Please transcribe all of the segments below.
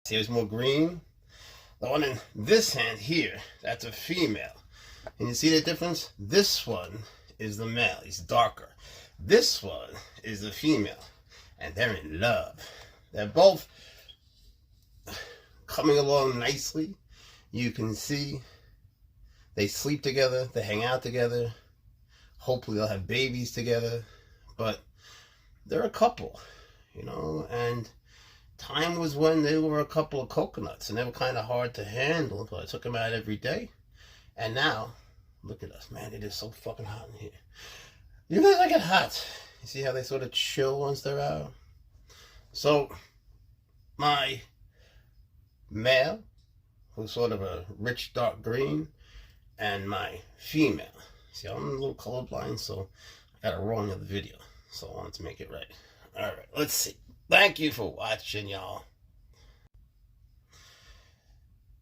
Here's more green. The one in this hand here, that's a female. And you see the difference? This one is the male. He's darker. This one is the female. And they're in love. They're both coming along nicely. You can see they sleep together. They hang out together. Hopefully they'll have babies together. But they're a couple, you know, and time was when they were a couple of coconuts, and they were kind of hard to handle, but I took them out every day. And now, look at us, man, it is so fucking hot in here. You guys like it hot. You see how they sort of chill once they're out? So, my male, who's sort of a rich dark green, and my female. See, I'm a little colorblind, so I got it wrong in the video. So I wanted to make it right. Alright, let's see. Thank you for watching, y'all.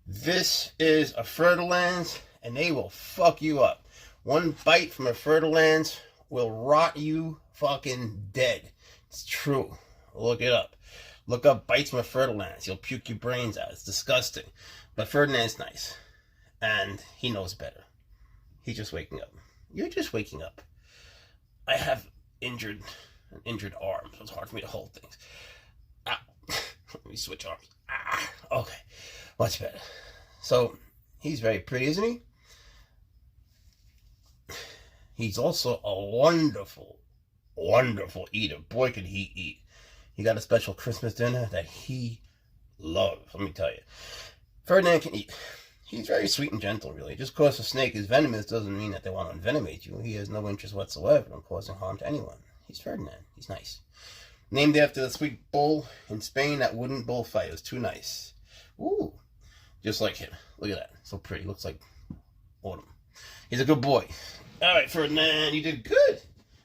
This is a Fer-de-Lance, and they will fuck you up. One bite from a Fer-de-Lance will rot you fucking dead. It's true. Look it up. Look up bites from a Fer-de-Lance. You'll puke your brains out. It's disgusting. But Ferdinand's nice. And he knows better. He's just waking up. You're just waking up. I have an injured arm, so it's hard for me to hold things. Ow. Let me switch arms. Ah, okay, much better. So, he's very pretty, isn't he? He's also a wonderful, wonderful eater. Boy, could he eat. He got a special Christmas dinner that he loves, let me tell you. Ferdinand can eat. He's very sweet and gentle, really. Just because a snake is venomous doesn't mean that they want to envenomate you. He has no interest whatsoever in causing harm to anyone. He's Ferdinand. He's nice. Named after the sweet bull in Spain that wouldn't bullfight. It was too nice. Ooh. Just like him. Look at that. So pretty. Looks like autumn. He's a good boy. Alright, Ferdinand. You did good.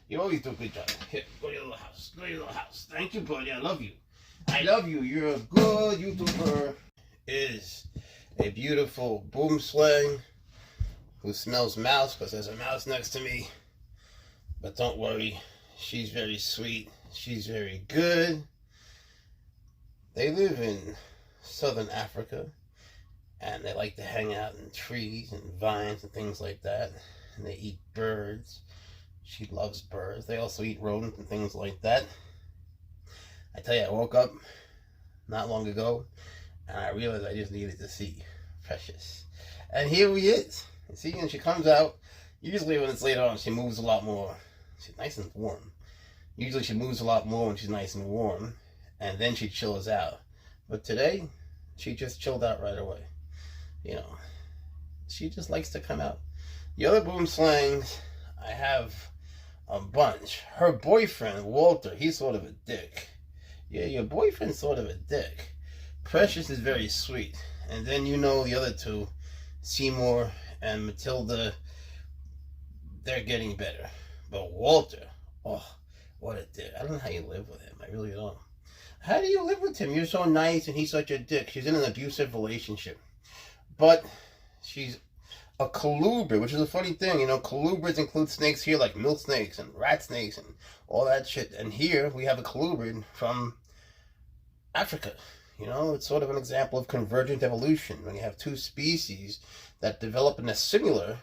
You always do a good job. Here, go to your little house. Go to your little house. Thank you, buddy. I love you. I love you. You're a good YouTuber. Is a beautiful boom slang who smells mouse because there's a mouse next to me. But don't worry. She's very sweet. She's very good. They live in southern Africa, and they like to hang out in trees and vines and things like that. And they eat birds. She loves birds. They also eat rodents and things like that. I tell you, I woke up not long ago, and I realized I just needed to see Precious. And here he is. You see, and she comes out. Usually when it's later on, she moves a lot more. She's nice and warm. Usually she moves a lot more when she's nice and warm, and then she chills out. But today, she just chilled out right away. You know, she just likes to come out. The other boom slangs, I have a bunch. Her boyfriend, Walter, he's sort of a dick. Yeah, your boyfriend's sort of a dick. Precious is very sweet. And then you know the other two, Seymour and Matilda, they're getting better. But Walter, oh, what a dick. I don't know how you live with him. I really don't. How do you live with him? You're so nice and he's such a dick. She's in an abusive relationship. But she's a colubrid, which is a funny thing. You know, colubrids include snakes here like milk snakes and rat snakes and all that shit. And here we have a colubrid from Africa. You know, it's sort of an example of convergent evolution. When you have two species that develop in a similar,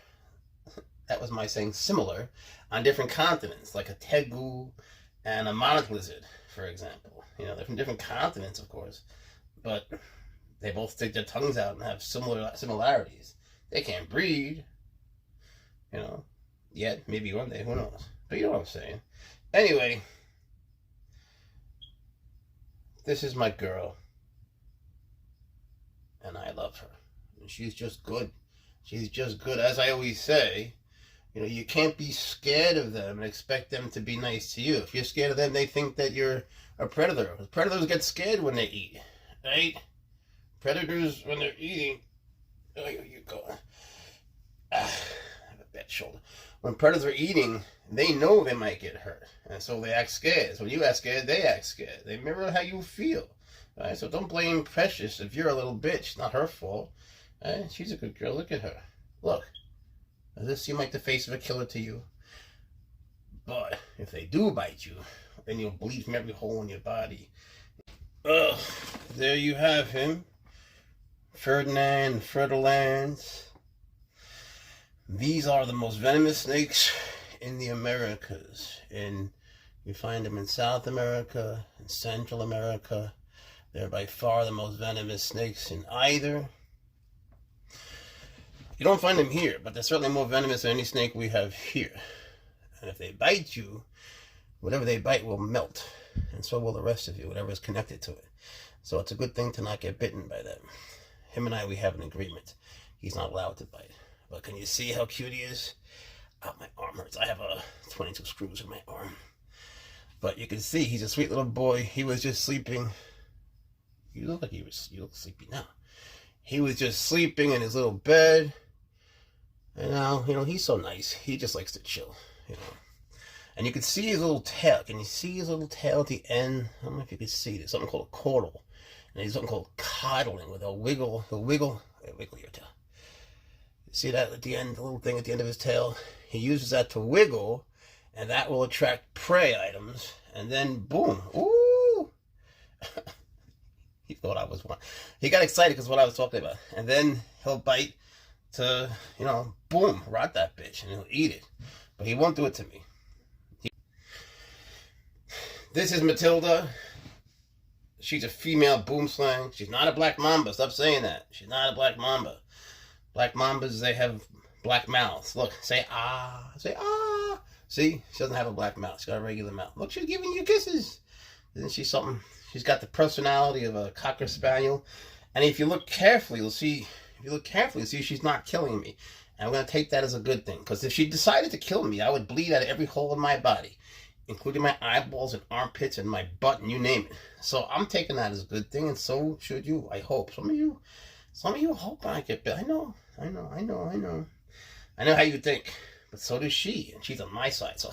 that was my saying similar, on different continents, like a tegu and a monarch lizard, for example. You know, they're from different continents, of course, but they both stick their tongues out and have similarities. They can't breed, you know, yet, maybe one day, who knows. But you know what I'm saying. Anyway, this is my girl, and I love her. And she's just good. She's just good. As I always say, you know, you can't be scared of them and expect them to be nice to you. If you're scared of them, they think that you're a predator. Predators get scared when they eat, right? Predators, when they're eating, oh, you go. I have a bad shoulder. When predators are eating, they know they might get hurt, and so they act scared. So when you act scared, they act scared. They mirror how you feel. Right? So don't blame Precious if you're a little bitch. Not her fault. Right? She's a good girl. Look at her. Look. Does this seem like the face of a killer to you? But if they do bite you, then you'll bleed from every hole in your body. Ugh, there you have him. Ferdinand, Ferdinand. These are the most venomous snakes in the Americas. And you find them in South America, in Central America. They're by far the most venomous snakes in either. You don't find them here, but they're certainly more venomous than any snake we have here. And if they bite you, whatever they bite will melt. And so will the rest of you, whatever is connected to it. So it's a good thing to not get bitten by them. Him and I, we have an agreement. He's not allowed to bite. But can you see how cute he is? Oh, my arm hurts. I have 22 screws in my arm. But you can see he's a sweet little boy. He was just sleeping. You look sleepy now. He was just sleeping in his little bed. And now, he's so nice. He just likes to chill, And you can see his little tail. Can you see his little tail at the end? I don't know if you can see. There's something called a caudal. And there's something called coddling, where they'll wiggle your tail. You see that at the end, the little thing at the end of his tail? He uses that to wiggle, and that will attract prey items. And then, boom, ooh! He thought I was one. He got excited because what I was talking about. And then he'll bite to, boom, rot that bitch, and he'll eat it. But he won't do it to me. This is Matilda. She's a female boomslang. She's not a black mamba. Stop saying that. She's not a black mamba. Black mambas, they have black mouths. Look, say ah. Say ah. See? She doesn't have a black mouth. She's got a regular mouth. Look, she's giving you kisses. Isn't she something? She's got the personality of a Cocker Spaniel. And if you look carefully, you'll see she's not killing me. And I'm going to take that as a good thing. Because if she decided to kill me, I would bleed out of every hole in my body, including my eyeballs and armpits and my butt and you name it. So I'm taking that as a good thing, and so should you, I hope. Some of you hope I get bit. I know how you think, but so does she, and she's on my side. So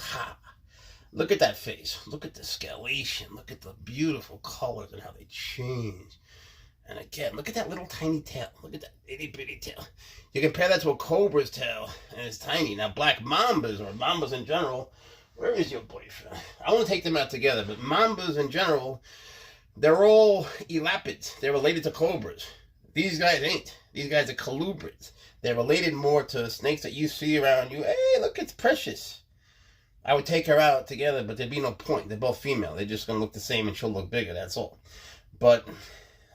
look at that face. Look at the scalation. Look at the beautiful colors and how they change. And again, look at that little tiny tail. Look at that itty bitty tail. You compare that to a cobra's tail, and it's tiny. Now, black mambas, or mambas in general, where is your boyfriend? I want to take them out together, but mambas in general, they're all elapids. They're related to cobras. These guys ain't. These guys are colubrids. They're related more to snakes that you see around you. Hey, look, it's Precious. I would take her out together, but there'd be no point. They're both female. They're just going to look the same, and she'll look bigger, that's all. But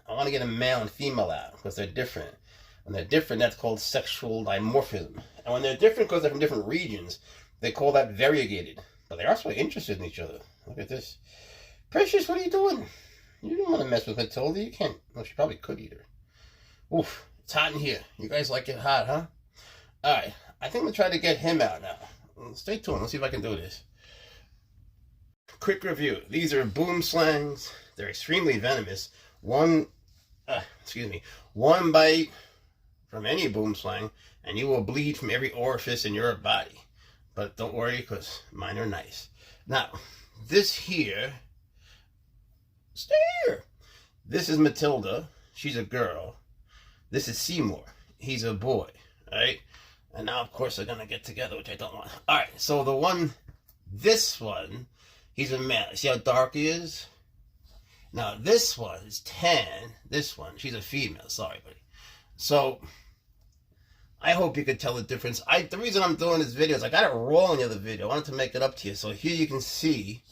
I want to get a male and female out because they're different. When they're different, that's called sexual dimorphism. And when they're different because they're from different regions, they call that variegated. But they're also interested in each other. Look at this. Precious, what are you doing? You don't want to mess with Matilda. You can't. Well, she probably could eat her. Oof. It's hot in here. You guys like it hot, huh? Alright. I think I'm going to try to get him out now. Stay tuned. Let's see if I can do this. Quick review. These are boom slangs. They're extremely venomous. One bite from any boom slang, and you will bleed from every orifice in your body. But don't worry, because mine are nice. Now, this here, stay here. This is Matilda. She's a girl. This is Seymour. He's a boy. Alright? And now, of course, they're going to get together, which I don't want. Alright, so this one, he's a male. See how dark he is? Now, this one is tan. This one, she's a female. Sorry, buddy. So, I hope you could tell the difference. The reason I'm doing this video is I got it wrong in the other video. I wanted to make it up to you. So here you can see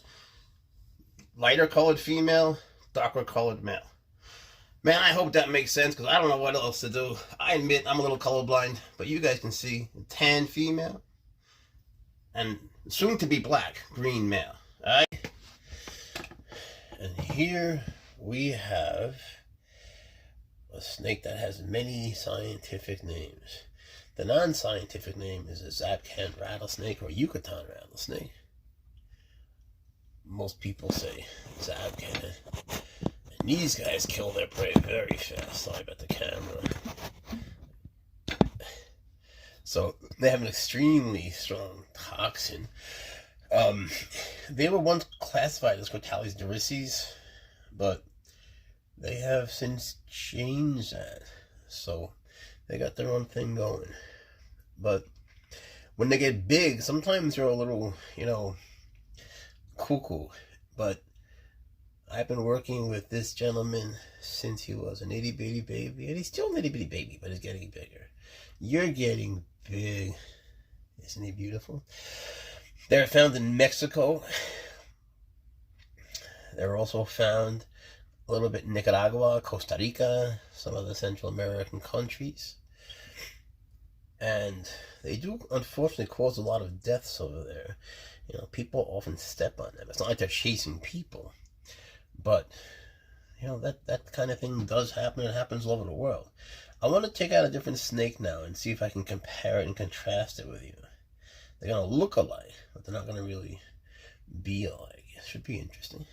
lighter colored female, darker colored male. Man, I hope that makes sense because I don't know what else to do. I admit I'm a little colorblind, but you guys can see tan female and soon to be black, green male. Alright? And here we have a snake that has many scientific names. The non-scientific name is a Zapcan rattlesnake or Yucatan rattlesnake. Most people say Zapcan. And these guys kill their prey very fast. Sorry about the camera. So they have an extremely strong toxin. They were once classified as Crotalus durices, but they have since changed that. So they got their own thing going. But when they get big, sometimes they're a little, cuckoo. But I've been working with this gentleman since he was an itty bitty baby, and he's still an itty bitty baby, but he's getting bigger. You're getting big. Isn't he beautiful? They're found in Mexico. They're also found a little bit in Nicaragua, Costa Rica, some of the Central American countries. And they do, unfortunately, cause a lot of deaths over there. You know, people often step on them. It's not like they're chasing people. But, you know, that kind of thing does happen. It happens all over the world. I want to take out a different snake now and see if I can compare it and contrast it with you. They're going to look alike, but they're not going to really be alike. It should be interesting.